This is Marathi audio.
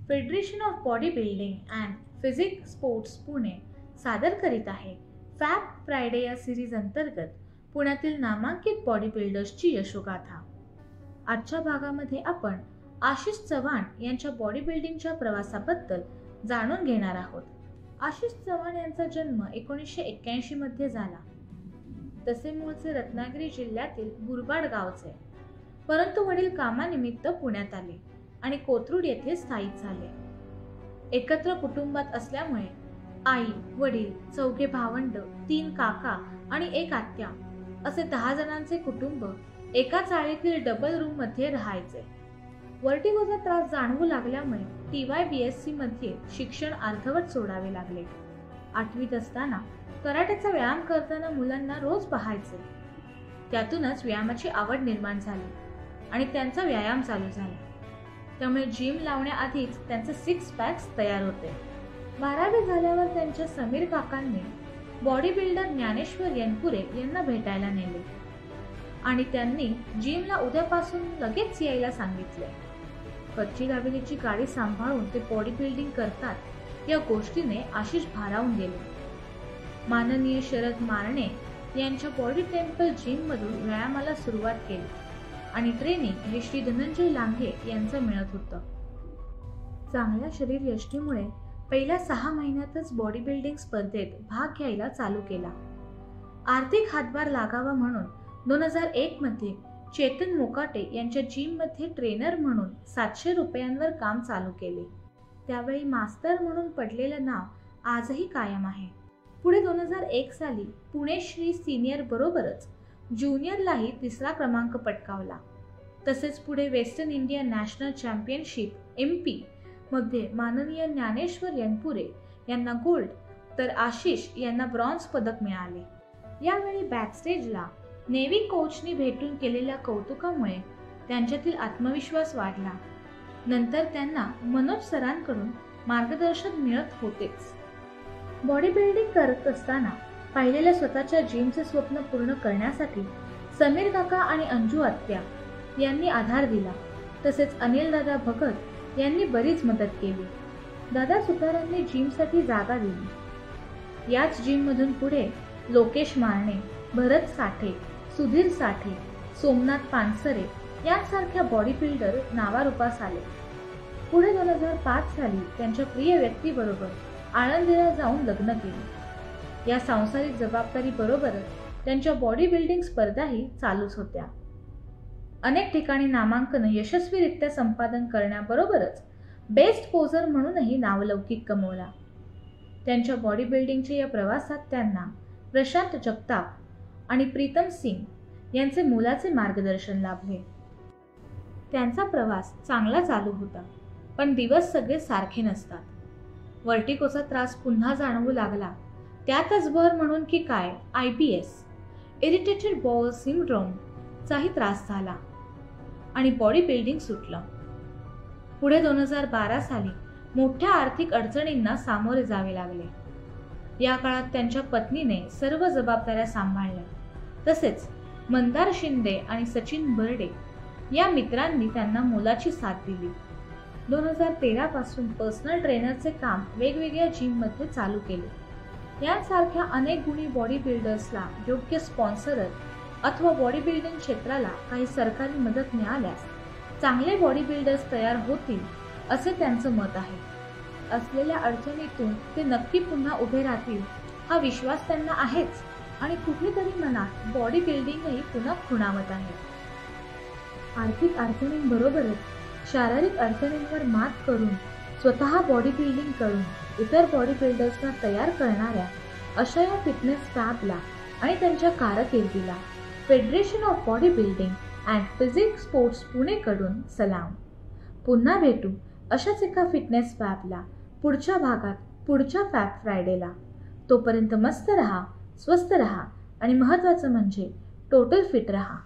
Federation of body building and physique sports Pune सादर करीत आहे फॅब फ्रायडे या सिरीज अंतर्गत पुण्यातील नामांकित बॉडी बिल्डर्सची यशोगाथा। आजच्या भागामध्ये आपण आशिष चव्हाण यांच्या बॉडी बिल्डिंगच्या प्रवासाबद्दल जाणून घेणार आहोत। आशिष चव्हाण यांचा जन्म 1981 मध्ये झाला। तसे मूळचे रत्नागिरी जिल्ह्यातील बुरबाड गावचे, परंतु वडील कामानिमित्त पुण्यात आले आणि कोथरूड येथे स्थायिक झाले। एकत्र कुटुंबात असल्यामुळे आई, वडील, 4 भावंड, 3 काका आणि 1 आत्या असे 10 जणांचे कुटुंब एका चाळीतील डबल रूम मध्ये राहायचे। वर्टिगोचा त्रास जाणवू लागल्यामुळे TYBSC मध्ये शिक्षण अर्धवट सोडावे लागले। 8वीत असताना कराटेचा व्यायाम करताना मुलांना रोज पाहायचे। त्यातूनच व्यायामाची आवड निर्माण झाली आणि त्यांचा व्यायाम चालू झाला। त्यामुळे जिम लावण्याआधीच त्यांचे 6 पॅक्स तयार होते। 12वी झाल्यावर त्यांच्या समीर काकांनी बॉडी बिल्डर ज्ञानेश्वर यनपुरे यांना भेटायला नेले आणि त्यांनी जिमला उद्यापासून लगेच यायला सांगितले। कच्ची दाबेलीची गाडी सांभाळून ते बॉडी बिल्डिंग करतात या गोष्टीने आशिष भारावून गेले। माननीय शरद मारणे यांच्या बॉडी टेम्पल जिम मधून व्यायामाला सुरुवात केली आणि ट्रेनिंग हे श्री धनंजय लांघे यांचं मिळत होतं। चांगल्या शरीर यष्टीमुळे पहिल्या 6 महिन्यातच बॉडी बिल्डिंग स्पर्धेत भाग घ्यायला चालू केला। आर्थिक हातभार लागावा म्हणून 2001 मध्ये चेतन मोकाटे यांच्या जिम मध्ये ट्रेनर म्हणून 700 रुपयांवर काम चालू केले। त्यावेळी मास्तर म्हणून पडलेलं नाव आजही कायम आहे। पुढे 2001 साली पुणे श्री सिनियर बरोबरच ज्युनियरलाही 3रा क्रमांक पटकावला। तसेच पुढे western India national championship MP मध्ये माननीय ज्ञानेश्वर यनपुरे यांना गोल्ड तर आशिष यांना ब्रॉन्झ पदक मिळाले। यावेळी बॅकस्टेजला नेव्ही कोचनी भेटून केलेल्या कौतुकामुळे त्यांच्यातील आत्मविश्वास वाढला। नंतर त्यांना मनोज सरांकडून मार्गदर्शन मिळत होतेच। बॉडी बिल्डिंग करत असताना पाहिलेल्या स्वतःच्या जिमचे स्वप्न पूर्ण करण्यासाठी समीर काका आणि अंजू आत्या यांनी आधार दिला। तसेच अनिल दादा भगत यांनी बरीच मदत केली। दादा सुतारांनी जिमसाठी जागा दिली। याच जिम मधून पुढे लोकेश मारणे, भरत साठे, सुधीर साठे, सोमनाथ पानसरे यांसारख्या बॉडी बिल्डर नावारूपास आले। पुढे 2005 साली त्यांच्या प्रिय व्यक्तीबरोबर आळंदीला जाऊन लग्न केले। या सांसारिक जबाबदारी बरोबरच त्यांच्या बॉडी बिल्डिंग स्पर्धाही चालूच होत्या। अनेक ठिकाणी नामांकन यशस्वीरित्या संपादन करण्याबरोबरच बेस्ट पोजर म्हणूनही नावलौकिक कमवला। त्यांच्या बॉडी बिल्डिंगच्या या प्रवासात त्यांना प्रशांत जगताप आणि प्रीतम सिंग यांचे मोलाचे मार्गदर्शन लाभले। त्यांचा प्रवास चांगला चालू होता, पण दिवस सगळे सारखे नसतात। वर्टिगोचा त्रास पुन्हा जाणवू लागला। त्यातच भर म्हणून की काय IBS इरिटेटेड बॉल सिंड्रोम चाही त्रास झाला आणि बॉडी बिल्डिंग सुटलं। पुढे 2012 साली मोठ्या आर्थिक अडचणींना सामोरे जावे लागले। या काळात त्यांच्या पत्नीने सर्व जबाबदाऱ्या सांभाळल्या। तसेच मंदार शिंदे आणि सचिन बर्डे या मित्रांनी त्यांना मोलाची साथ दिली। 2013 पासून पर्सनल ट्रेनरचे काम वेगवेगळ्या जिम मध्ये चालू केले। यांसारख्या अनेक गुणी बॉडी बिल्डर्सला योग्य स्पॉन्सर अथवा बॉडी बिल्डिंग क्षेत्राला काही सरकारी मदत मिळाल्यास चांगले बॉडी बिल्डर्स तयार होतील असे त्यांचं मत आहे। असलेल्या अडचणीतून ते नक्की पुन्हा उभे राहतील हा विश्वास त्यांना आहेच आणि कुठेतरी मनात बॉडी बिल्डिंगही पुन्हा खुणावत आहे। आर्थिक अडचणींबरोबरच शारीरिक अडचणींवर मात करून स्वतः बॉडी बिल्डिंग करून इतर बॉडी बिल्डर्सना तयार करणाऱ्या अशा या फिटनेस फॅबला आणि त्यांच्या कारकिर्दीला federation of body building and physique sports पुणेकडून सलाम। पुन्हा भेटू अशाच एका फिटनेस फॅबला पुढच्या भागात पुढच्या फॅब फ्रायडेला। तोपर्यंत मस्त रहा, स्वस्थ रहा आणि महत्त्वाचं म्हणजे टोटल फिट रहा।